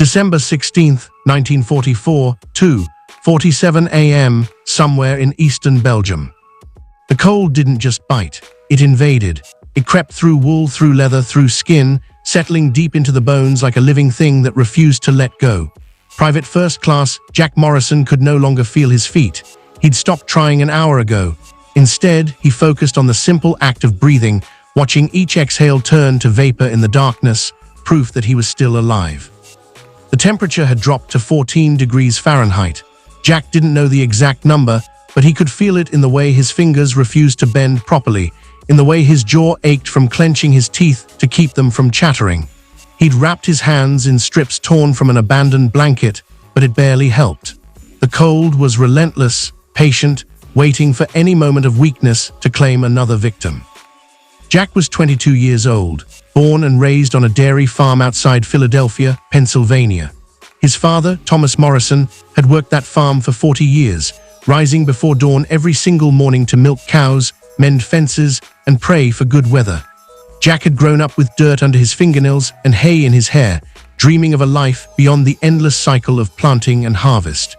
December 16th, 1944, 2:47 a.m., somewhere in eastern Belgium. The cold didn't just bite, it invaded. It crept through wool, through leather, through skin, settling deep into the bones like a living thing that refused to let go. Private First Class Jack Morrison could no longer feel his feet. He'd stopped trying an hour ago. Instead, he focused on the simple act of breathing, watching each exhale turn to vapor in the darkness, proof that he was still alive. The temperature had dropped to 14 degrees Fahrenheit. Jack didn't know the exact number, but he could feel it in the way his fingers refused to bend properly, in the way his jaw ached from clenching his teeth to keep them from chattering. He'd wrapped his hands in strips torn from an abandoned blanket, but it barely helped. The cold was relentless, patient, waiting for any moment of weakness to claim another victim. Jack was 22 years old, born and raised on a dairy farm outside Philadelphia, Pennsylvania. His father, Thomas Morrison, had worked that farm for 40 years, rising before dawn every single morning to milk cows, mend fences, and pray for good weather. Jack had grown up with dirt under his fingernails and hay in his hair, dreaming of a life beyond the endless cycle of planting and harvest.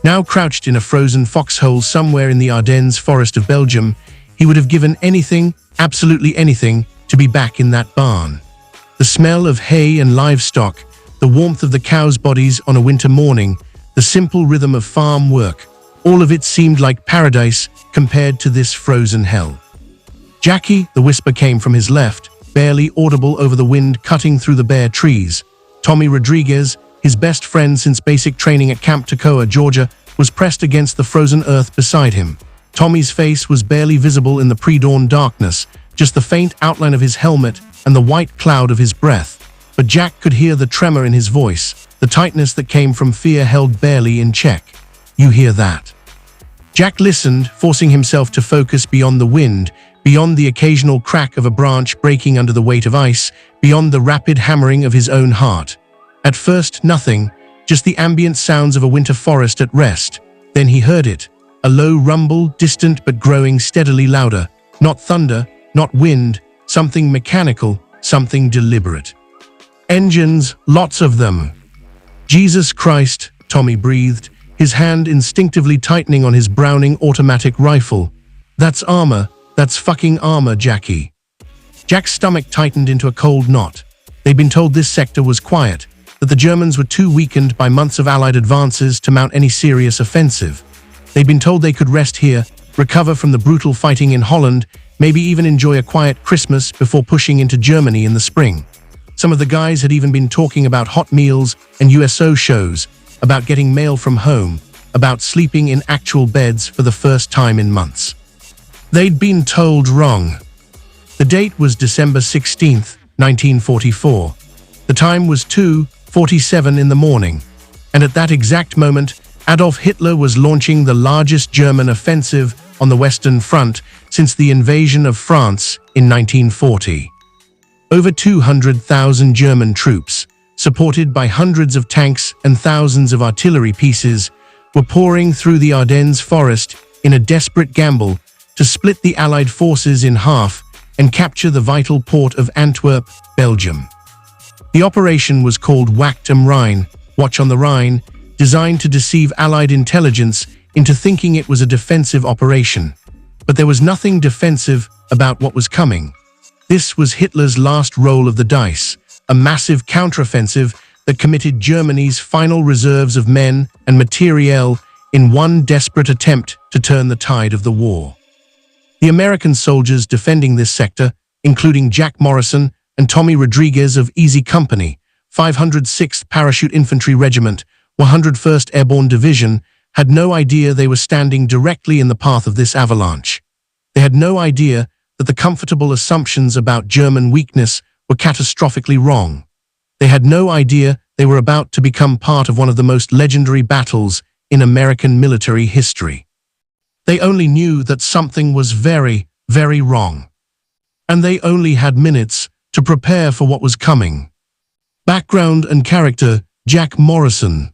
Now crouched in a frozen foxhole somewhere in the Ardennes forest of Belgium, he would have given anything, absolutely anything, to be back in that barn. The smell of hay and livestock, the warmth of the cows' bodies on a winter morning, the simple rhythm of farm work, all of it seemed like paradise compared to this frozen hell. Jackie, the whisper came from his left, barely audible over the wind cutting through the bare trees. Tommy Rodriguez, his best friend since basic training at Camp Toccoa, Georgia, was pressed against the frozen earth beside him. Tommy's face was barely visible in the pre-dawn darkness, just the faint outline of his helmet and the white cloud of his breath. But Jack could hear the tremor in his voice, the tightness that came from fear held barely in check. "You hear that?" Jack listened, forcing himself to focus beyond the wind, beyond the occasional crack of a branch breaking under the weight of ice, beyond the rapid hammering of his own heart. At first, nothing, just the ambient sounds of a winter forest at rest. Then he heard it, a low rumble, distant but growing steadily louder. Not thunder, not wind, something mechanical, something deliberate. Engines, lots of them. "Jesus Christ," Tommy breathed, his hand instinctively tightening on his Browning automatic rifle. "That's armor, that's fucking armor, Jackie." Jack's stomach tightened into a cold knot. They'd been told this sector was quiet, that the Germans were too weakened by months of Allied advances to mount any serious offensive. They'd been told they could rest here, recover from the brutal fighting in Holland, maybe even enjoy a quiet Christmas before pushing into Germany in the spring. Some of the guys had even been talking about hot meals and USO shows, about getting mail from home, about sleeping in actual beds for the first time in months. They'd been told wrong. The date was December 16th, 1944. The time was 2:47 in the morning, and at that exact moment, Adolf Hitler was launching the largest German offensive on the Western Front since the invasion of France in 1940. Over 200,000 German troops, supported by hundreds of tanks and thousands of artillery pieces, were pouring through the Ardennes forest in a desperate gamble to split the Allied forces in half and capture the vital port of Antwerp, Belgium. The operation was called Wacht am Rhein, Watch on the Rhine, designed to deceive Allied intelligence into thinking it was a defensive operation. But there was nothing defensive about what was coming. This was Hitler's last roll of the dice, a massive counteroffensive that committed Germany's final reserves of men and materiel in one desperate attempt to turn the tide of the war. The American soldiers defending this sector, including Jack Morrison and Tommy Rodriguez of Easy Company, 506th Parachute Infantry Regiment, 101st Airborne Division, had no idea they were standing directly in the path of this avalanche. They had no idea that the comfortable assumptions about German weakness were catastrophically wrong. They had no idea they were about to become part of one of the most legendary battles in American military history. They only knew that something was very, very wrong. And they only had minutes to prepare for what was coming. Background and character: Jack Morrison.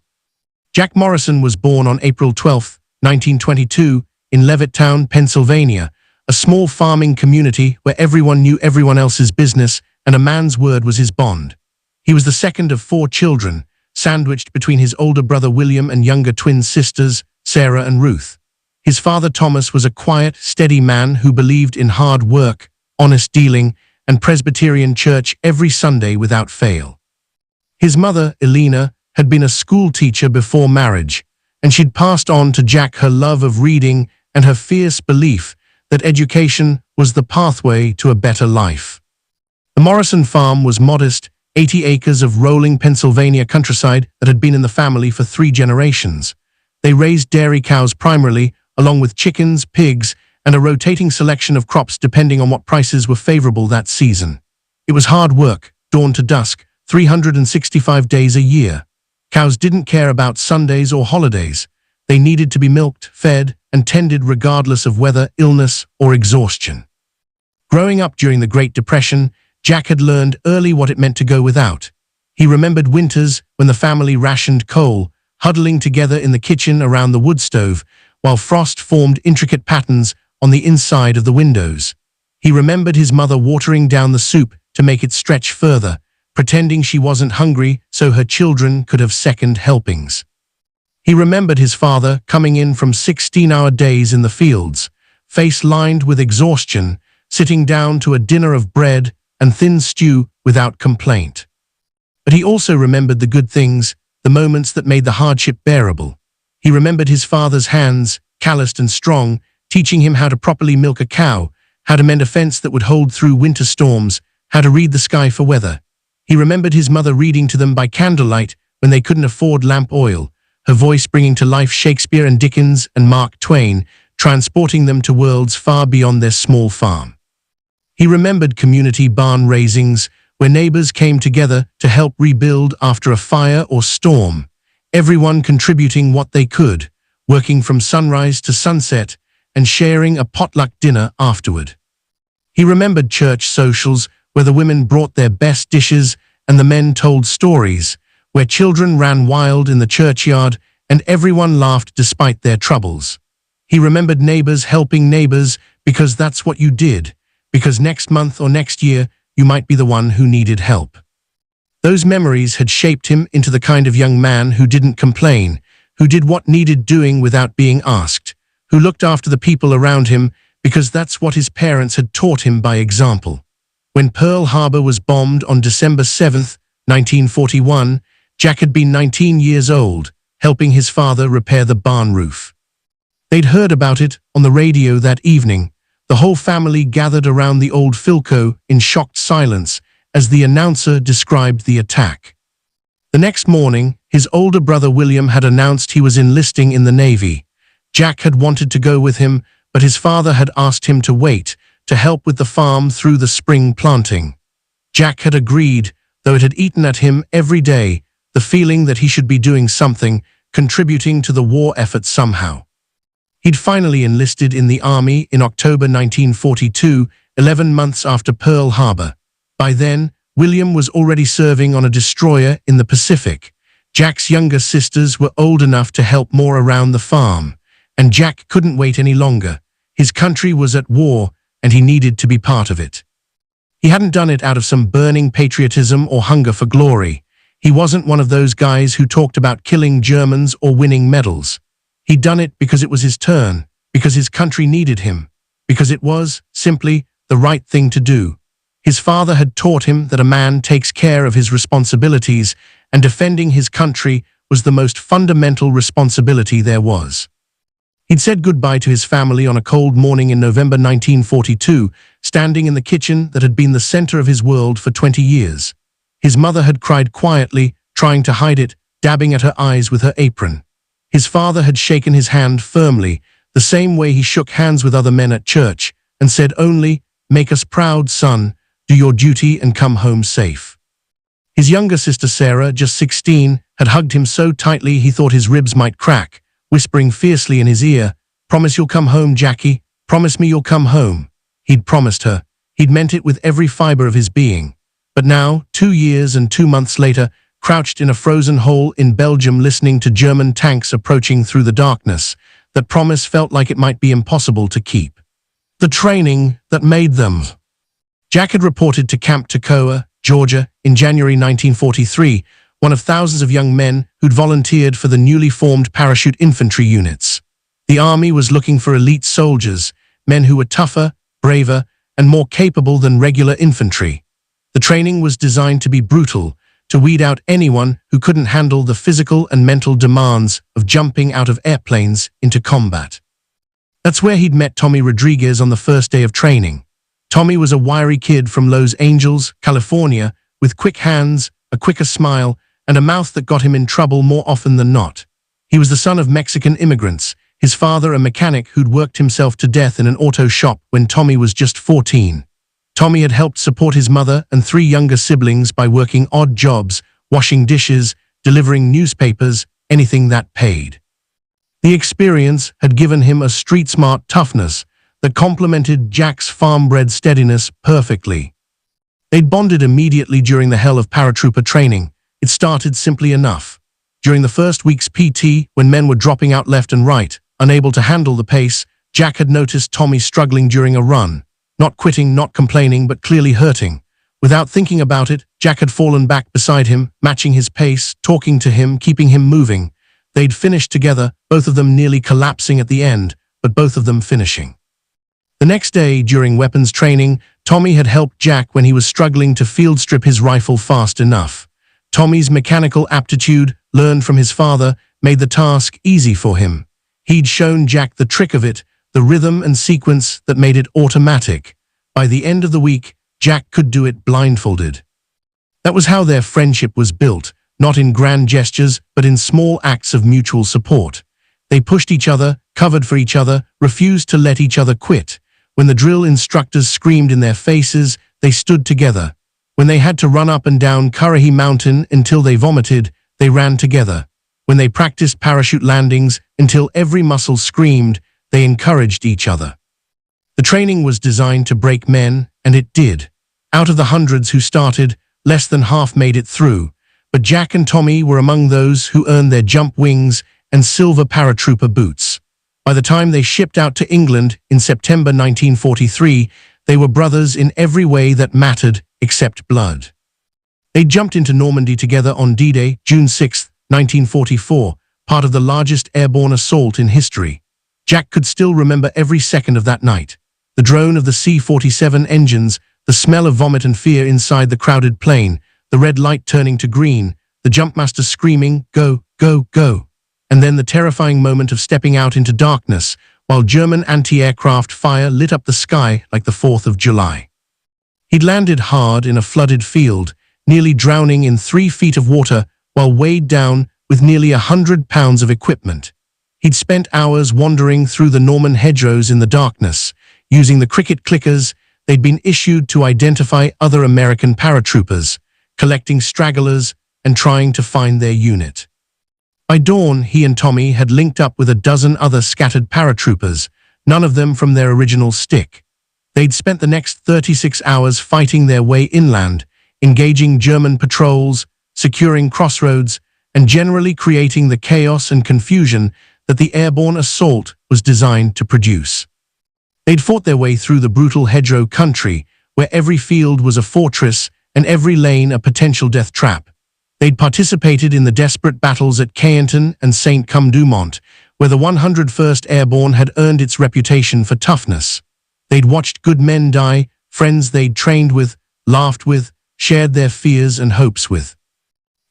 Jack Morrison was born on April 12, 1922, in Levittown, Pennsylvania, a small farming community where everyone knew everyone else's business and a man's word was his bond. He was the second of 4 children, sandwiched between his older brother William and younger twin sisters, Sarah and Ruth. His father Thomas was a quiet, steady man who believed in hard work, honest dealing, and Presbyterian church every Sunday without fail. His mother, Elena, had been a school teacher before marriage, and she'd passed on to Jack her love of reading and her fierce belief that education was the pathway to a better life. The Morrison farm was modest, 80 acres of rolling Pennsylvania countryside that had been in the family for 3 generations. They raised dairy cows primarily, along with chickens, pigs, and a rotating selection of crops depending on what prices were favorable that season. It was hard work, dawn to dusk, 365 days a year. Cows didn't care about Sundays or holidays. They needed to be milked, fed, and tended regardless of weather, illness, or exhaustion. Growing up during the Great Depression, Jack had learned early what it meant to go without. He remembered winters when the family rationed coal, huddling together in the kitchen around the wood stove, while frost formed intricate patterns on the inside of the windows. He remembered his mother watering down the soup to make it stretch further, pretending she wasn't hungry so her children could have second helpings. He remembered his father coming in from 16-hour days in the fields, face lined with exhaustion, sitting down to a dinner of bread and thin stew without complaint. But he also remembered the good things, the moments that made the hardship bearable. He remembered his father's hands, calloused and strong, teaching him how to properly milk a cow, how to mend a fence that would hold through winter storms, how to read the sky for weather. He remembered his mother reading to them by candlelight when they couldn't afford lamp oil, her voice bringing to life Shakespeare and Dickens and Mark Twain, transporting them to worlds far beyond their small farm. He remembered community barn raisings, where neighbors came together to help rebuild after a fire or storm, everyone contributing what they could, working from sunrise to sunset, and sharing a potluck dinner afterward. He remembered church socials, where the women brought their best dishes and the men told stories, where children ran wild in the churchyard and everyone laughed despite their troubles. He remembered neighbors helping neighbors because that's what you did, because next month or next year you might be the one who needed help. Those memories had shaped him into the kind of young man who didn't complain, who did what needed doing without being asked, who looked after the people around him because that's what his parents had taught him by example. When Pearl Harbor was bombed on December 7, 1941, Jack had been 19 years old, helping his father repair the barn roof. They'd heard about it on the radio that evening. The whole family gathered around the old Philco in shocked silence as the announcer described the attack. The next morning, his older brother William had announced he was enlisting in the Navy. Jack had wanted to go with him, but his father had asked him to wait, to help with the farm through the spring planting. Jack had agreed, though it had eaten at him every day, the feeling that he should be doing something, contributing to the war effort somehow. He'd finally enlisted in the Army in October 1942, 11 months after Pearl Harbor. By then, William was already serving on a destroyer in the Pacific. Jack's younger sisters were old enough to help more around the farm, and Jack couldn't wait any longer. His country was at war, and he needed to be part of it. He hadn't done it out of some burning patriotism or hunger for glory. He wasn't one of those guys who talked about killing Germans or winning medals. He'd done it because it was his turn, because his country needed him, because it was, simply, the right thing to do. His father had taught him that a man takes care of his responsibilities, and defending his country was the most fundamental responsibility there was. He'd said goodbye to his family on a cold morning in November 1942, standing in the kitchen that had been the center of his world for 20 years. His mother had cried quietly, trying to hide it, dabbing at her eyes with her apron. His father had shaken his hand firmly, the same way he shook hands with other men at church, and said only, "Make us proud, son, do your duty and come home safe." His younger sister Sarah, just 16, had hugged him so tightly he thought his ribs might crack, whispering fiercely in his ear, "Promise you'll come home, Jackie. Promise me you'll come home." He'd promised her. He'd meant it with every fiber of his being. But now, 2 years and 2 months later, crouched in a frozen hole in Belgium listening to German tanks approaching through the darkness, that promise felt like it might be impossible to keep. The training that made them. Jack had reported to Camp Toccoa, Georgia, in January 1943, one of thousands of young men who'd volunteered for the newly formed parachute infantry units. The army was looking for elite soldiers, men who were tougher, braver, and more capable than regular infantry. The training was designed to be brutal, to weed out anyone who couldn't handle the physical and mental demands of jumping out of airplanes into combat. That's where he'd met Tommy Rodriguez on the first day of training. Tommy was a wiry kid from Los Angeles, California, with quick hands, a quicker smile, and a mouth that got him in trouble more often than not. He was the son of Mexican immigrants, his father a mechanic who'd worked himself to death in an auto shop when Tommy was just 14. Tommy had helped support his mother and 3 younger siblings by working odd jobs, washing dishes, delivering newspapers, anything that paid. The experience had given him a street-smart toughness that complemented Jack's farm-bred steadiness perfectly. They'd bonded immediately during the hell of paratrooper training. It started simply enough. During the first week's PT, when men were dropping out left and right, unable to handle the pace, Jack had noticed Tommy struggling during a run. Not quitting, not complaining, but clearly hurting. Without thinking about it, Jack had fallen back beside him, matching his pace, talking to him, keeping him moving. They'd finished together, both of them nearly collapsing at the end, but both of them finishing. The next day, during weapons training, Tommy had helped Jack when he was struggling to field strip his rifle fast enough. Tommy's mechanical aptitude, learned from his father, made the task easy for him. He'd shown Jack the trick of it, the rhythm and sequence that made it automatic. By the end of the week, Jack could do it blindfolded. That was how their friendship was built, not in grand gestures, but in small acts of mutual support. They pushed each other, covered for each other, refused to let each other quit. When the drill instructors screamed in their faces, they stood together. When they had to run up and down Currahee Mountain until they vomited, they ran together. When they practiced parachute landings until every muscle screamed, they encouraged each other. The training was designed to break men, and it did. Out of the hundreds who started, less than half made it through. But Jack and Tommy were among those who earned their jump wings and silver paratrooper boots. By the time they shipped out to England in September 1943, they were brothers in every way that mattered except blood. They jumped into Normandy together on D-Day, June 6, 1944, part of the largest airborne assault in history. Jack could still remember every second of that night. The drone of the C-47 engines, the smell of vomit and fear inside the crowded plane, the red light turning to green, the jumpmaster screaming, "Go, go, go." And then the terrifying moment of stepping out into darkness, while German anti-aircraft fire lit up the sky like the 4th of July. He'd landed hard in a flooded field, nearly drowning in 3 feet of water while weighed down with nearly 100 pounds of equipment. He'd spent hours wandering through the Norman hedgerows in the darkness, using the cricket clickers they'd been issued to identify other American paratroopers, collecting stragglers and trying to find their unit. By dawn, he and Tommy had linked up with a dozen other scattered paratroopers, none of them from their original stick. They'd spent the next 36 hours fighting their way inland, engaging German patrols, securing crossroads, and generally creating the chaos and confusion that the airborne assault was designed to produce. They'd fought their way through the brutal hedgerow country, where every field was a fortress and every lane a potential death trap. They'd participated in the desperate battles at Cayenton and Saint-Cum-du-Mont, where the 101st Airborne had earned its reputation for toughness. They'd watched good men die, friends they'd trained with, laughed with, shared their fears and hopes with.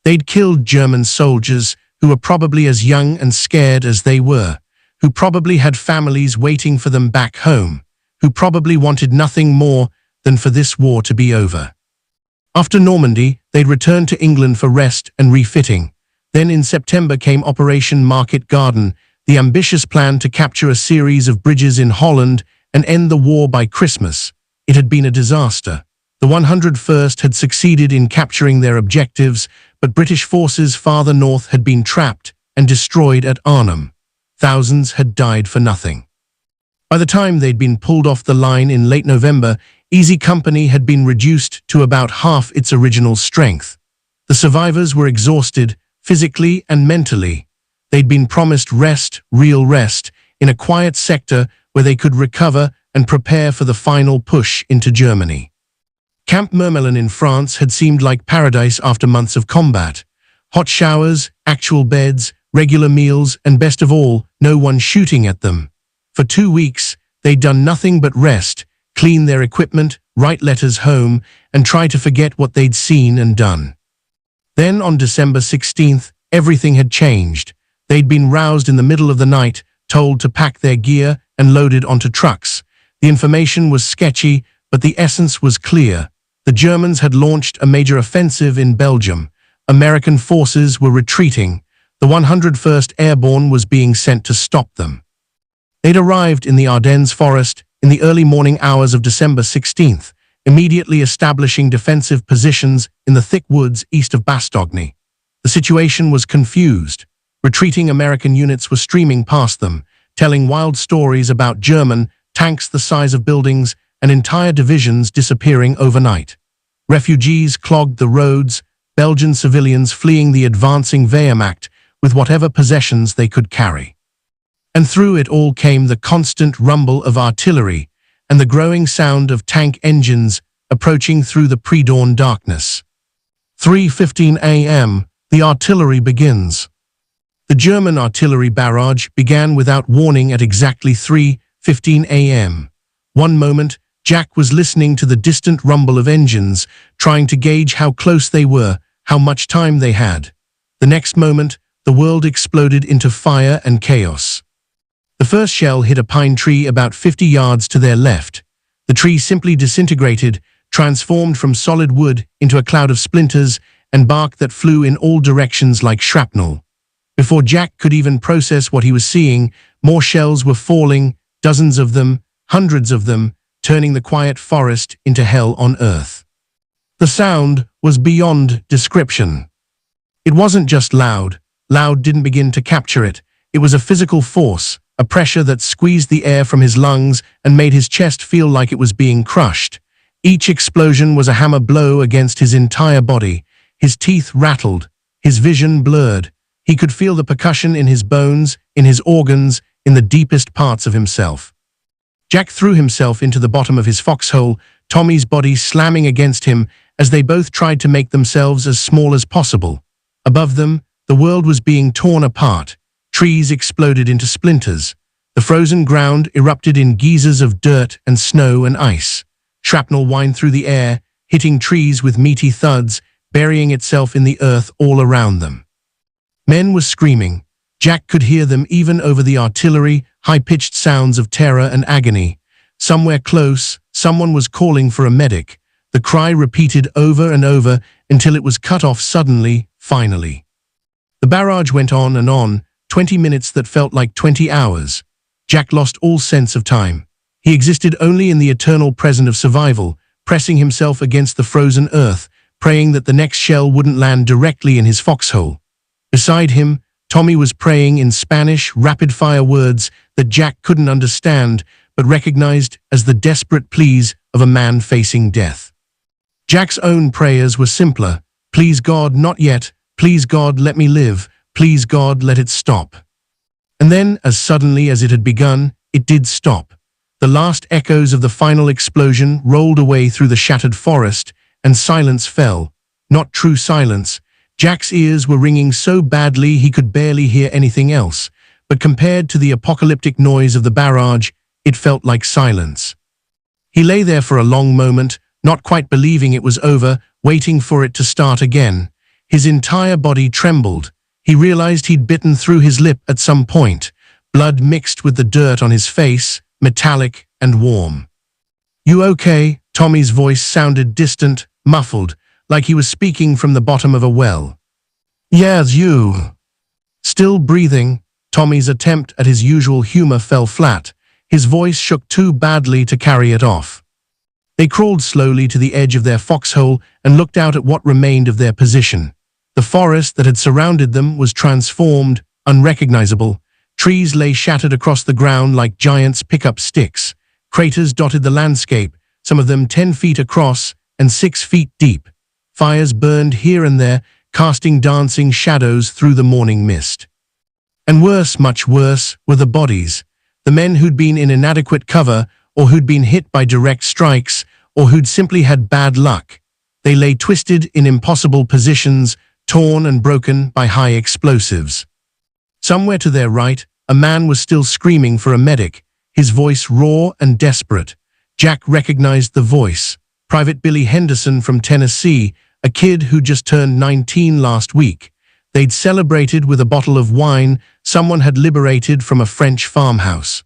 They'd killed German soldiers who were probably as young and scared as they were, who probably had families waiting for them back home, who probably wanted nothing more than for this war to be over. After Normandy, they'd returned to England for rest and refitting. Then in September came Operation Market Garden, the ambitious plan to capture a series of bridges in Holland and end the war by Christmas. It had been a disaster. The 101st had succeeded in capturing their objectives, but British forces farther north had been trapped and destroyed at Arnhem. Thousands had died for nothing. By the time they'd been pulled off the line in late November, Easy Company had been reduced to about half its original strength. The survivors were exhausted, physically and mentally. They'd been promised rest, real rest, in a quiet sector where they could recover and prepare for the final push into Germany. Camp Mermelin in France had seemed like paradise after months of combat. Hot showers, actual beds, regular meals, and best of all, no one shooting at them. For 2 weeks, they'd done nothing but rest, clean their equipment, write letters home, and try to forget what they'd seen and done. Then on December 16th, everything had changed. They'd been roused in the middle of the night, told to pack their gear and load it onto trucks. The information was sketchy, but the essence was clear. The Germans had launched a major offensive in Belgium. American forces were retreating. The 101st Airborne was being sent to stop them. They'd arrived in the Ardennes forest in the early morning hours of December 16th, immediately establishing defensive positions in the thick woods east of Bastogne. The situation was confused. Retreating American units were streaming past them, telling wild stories about German tanks the size of buildings and entire divisions disappearing overnight. Refugees clogged the roads, Belgian civilians fleeing the advancing Wehrmacht with whatever possessions they could carry. And through it all came the constant rumble of artillery and the growing sound of tank engines approaching through the pre-dawn darkness. 3:15 a.m., the artillery begins. The German artillery barrage began without warning at exactly 3:15 a.m. One moment, Jack was listening to the distant rumble of engines, trying to gauge how close they were, how much time they had. The next moment, the world exploded into fire and chaos. The first shell hit a pine tree about 50 yards to their left. The tree simply disintegrated, transformed from solid wood into a cloud of splinters and bark that flew in all directions like shrapnel. Before Jack could even process what he was seeing, more shells were falling, dozens of them, hundreds of them, turning the quiet forest into hell on earth. The sound was beyond description. It wasn't just loud. Loud didn't begin to capture it. It was a physical force, a pressure that squeezed the air from his lungs and made his chest feel like it was being crushed. Each explosion was a hammer blow against his entire body. His teeth rattled, his vision blurred. He could feel the percussion in his bones, in his organs, in the deepest parts of himself. Jack threw himself into the bottom of his foxhole, Tommy's body slamming against him as they both tried to make themselves as small as possible. Above them, the world was being torn apart. Trees exploded into splinters. The frozen ground erupted in geysers of dirt and snow and ice. Shrapnel whined through the air, hitting trees with meaty thuds, burying itself in the earth all around them. Men were screaming. Jack could hear them even over the artillery, high-pitched sounds of terror and agony. Somewhere close, someone was calling for a medic. The cry repeated over and over until it was cut off suddenly, finally. The barrage went on, 20 minutes that felt like 20 hours. Jack lost all sense of time. He existed only in the eternal present of survival, pressing himself against the frozen earth, praying that the next shell wouldn't land directly in his foxhole. Beside him, Tommy was praying in Spanish, rapid-fire words that Jack couldn't understand, but recognized as the desperate pleas of a man facing death. Jack's own prayers were simpler. Please God, not yet. Please God, let me live. Please God, let it stop. And then, as suddenly as it had begun, it did stop. The last echoes of the final explosion rolled away through the shattered forest, and silence fell. Not true silence. Jack's ears were ringing so badly he could barely hear anything else, but compared to the apocalyptic noise of the barrage, it felt like silence. He lay there for a long moment, not quite believing it was over, waiting for it to start again. His entire body trembled. He realized he'd bitten through his lip at some point. Blood mixed with the dirt on his face, metallic and warm. "You okay?" Tommy's voice sounded distant, muffled, like he was speaking from the bottom of a well. "Yes, you." Still breathing, Tommy's attempt at his usual humor fell flat. His voice shook too badly to carry it off. They crawled slowly to the edge of their foxhole and looked out at what remained of their position. The forest that had surrounded them was transformed, unrecognizable. Trees lay shattered across the ground like giants' pickup sticks. Craters dotted the landscape, some of them 10 feet across and 6 feet deep. Fires burned here and there, casting dancing shadows through the morning mist. And worse, much worse, were the bodies. The men who'd been in inadequate cover, or who'd been hit by direct strikes, or who'd simply had bad luck. They lay twisted in impossible positions, torn and broken by high explosives. Somewhere to their right, a man was still screaming for a medic, his voice raw and desperate. Jack recognized the voice. Private Billy Henderson from Tennessee, a kid who just turned 19 last week. They'd celebrated with a bottle of wine someone had liberated from a French farmhouse.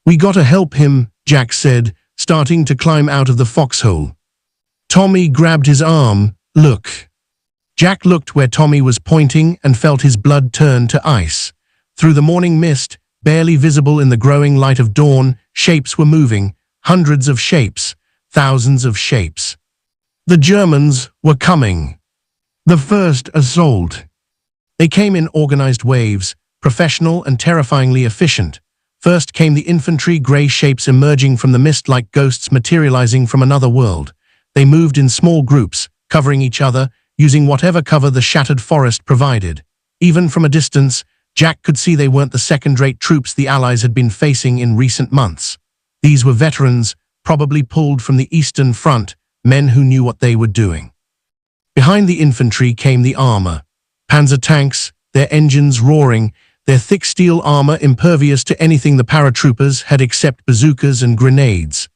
"We gotta help him," Jack said, starting to climb out of the foxhole. Tommy grabbed his arm. "Look." Jack looked where Tommy was pointing and felt his blood turn to ice. Through the morning mist, barely visible in the growing light of dawn, shapes were moving, hundreds of shapes, thousands of shapes. The Germans were coming. The first assault. They came in organized waves, professional and terrifyingly efficient. First came the infantry, gray shapes emerging from the mist like ghosts materializing from another world. They moved in small groups, covering each other, using whatever cover the shattered forest provided. Even from a distance, Jack could see they weren't the second-rate troops the Allies had been facing in recent months. These were veterans, probably pulled from the Eastern Front, men who knew what they were doing. Behind the infantry came the armor. Panzer tanks, their engines roaring, their thick steel armor impervious to anything the paratroopers had except bazookas and grenades.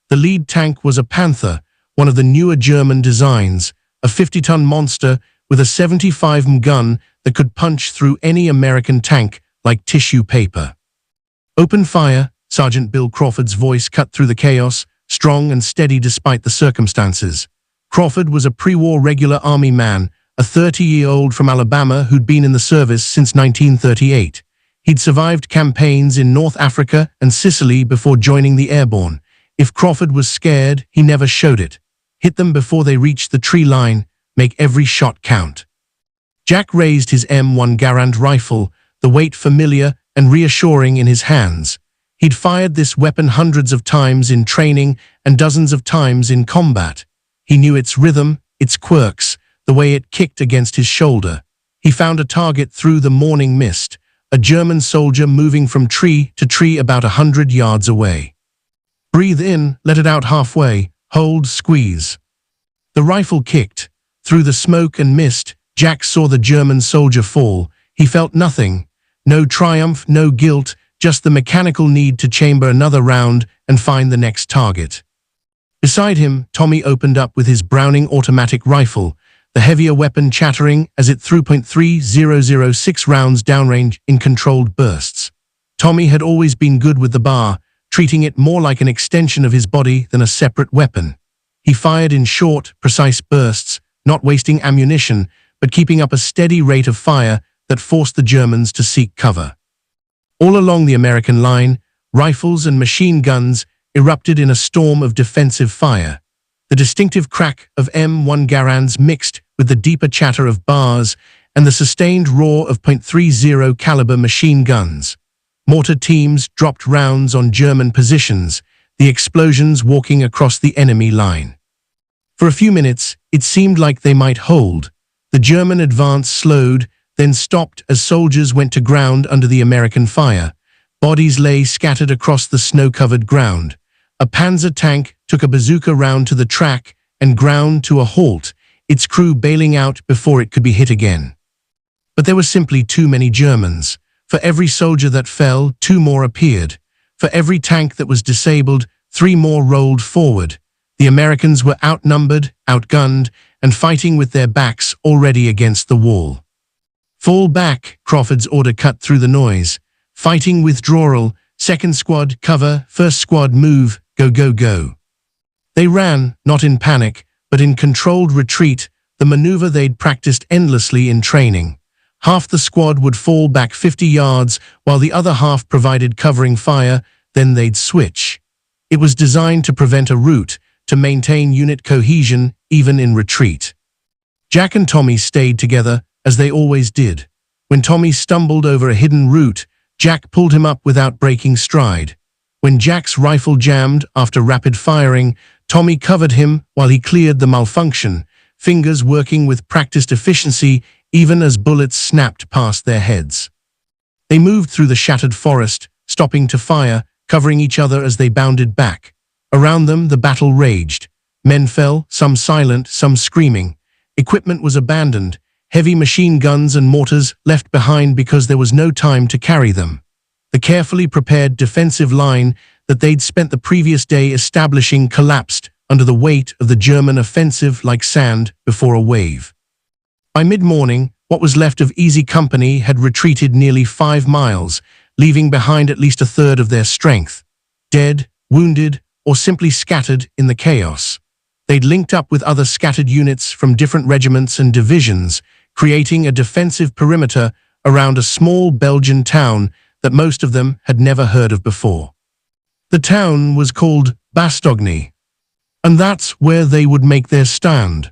The lead tank was a Panther, one of the newer German designs, a 50-ton monster with a 75mm gun that could punch through any American tank like tissue paper. "Open fire," Sergeant Bill Crawford's voice cut through the chaos, strong and steady despite the circumstances. Crawford was a pre-war regular army man, a 30-year-old from Alabama who'd been in the service since 1938. He'd survived campaigns in North Africa and Sicily before joining the Airborne. If Crawford was scared, he never showed it. Hit them before they reached the tree line, make every shot count. Jack raised his M1 Garand rifle, the weight familiar and reassuring in his hands. He'd fired this weapon hundreds of times in training and dozens of times in combat. He knew its rhythm, its quirks, the way it kicked against his shoulder. He found a target through the morning mist, a German soldier moving from tree to tree about 100 yards away. Breathe in, let it out halfway, hold, squeeze. The rifle kicked. Through the smoke and mist, Jack saw the German soldier fall. He felt nothing. No triumph, no guilt, just the mechanical need to chamber another round and find the next target. Beside him, Tommy opened up with his Browning automatic rifle, the heavier weapon chattering as it threw .3006 rounds downrange in controlled bursts. Tommy had always been good with the bar, treating it more like an extension of his body than a separate weapon. He fired in short, precise bursts, not wasting ammunition, but keeping up a steady rate of fire that forced the Germans to seek cover. All along the American line, rifles and machine guns erupted in a storm of defensive fire. The distinctive crack of M1 Garands mixed with the deeper chatter of bars and the sustained roar of .30 caliber machine guns. Mortar teams dropped rounds on German positions, the explosions walking across the enemy line. For a few minutes, it seemed like they might hold. The German advance slowed, then stopped as soldiers went to ground under the American fire. Bodies lay scattered across the snow-covered ground. A Panzer tank took a bazooka round to the track and ground to a halt, its crew bailing out before it could be hit again. But there were simply too many Germans. For every soldier that fell, 2 more appeared. For every tank that was disabled, 3 more rolled forward. The Americans were outnumbered, outgunned, and fighting with their backs already against the wall. "Fall back," Crawford's order cut through the noise. "Fighting withdrawal, 2nd squad cover, 1st squad move, go, go, go." They ran, not in panic, but in controlled retreat, the maneuver they'd practiced endlessly in training. Half the squad would fall back 50 yards, while the other half provided covering fire, then they'd switch. It was designed to prevent a rout, to maintain unit cohesion, even in retreat. Jack and Tommy stayed together, as they always did. When Tommy stumbled over a hidden route, Jack pulled him up without breaking stride. When Jack's rifle jammed after rapid firing, Tommy covered him while he cleared the malfunction, fingers working with practiced efficiency even as bullets snapped past their heads. They moved through the shattered forest, stopping to fire, covering each other as they bounded back. Around them, the battle raged. Men fell, some silent, some screaming. Equipment was abandoned. heavy machine guns and mortars left behind because there was no time to carry them. The carefully prepared defensive line that they'd spent the previous day establishing collapsed under the weight of the German offensive like sand before a wave. By mid-morning, what was left of Easy Company had retreated nearly 5 miles, leaving behind at least a third of their strength, dead, wounded, or simply scattered in the chaos. They'd linked up with other scattered units from different regiments and divisions, creating a defensive perimeter around a small Belgian town that most of them had never heard of before. The town was called Bastogne, and that's where they would make their stand.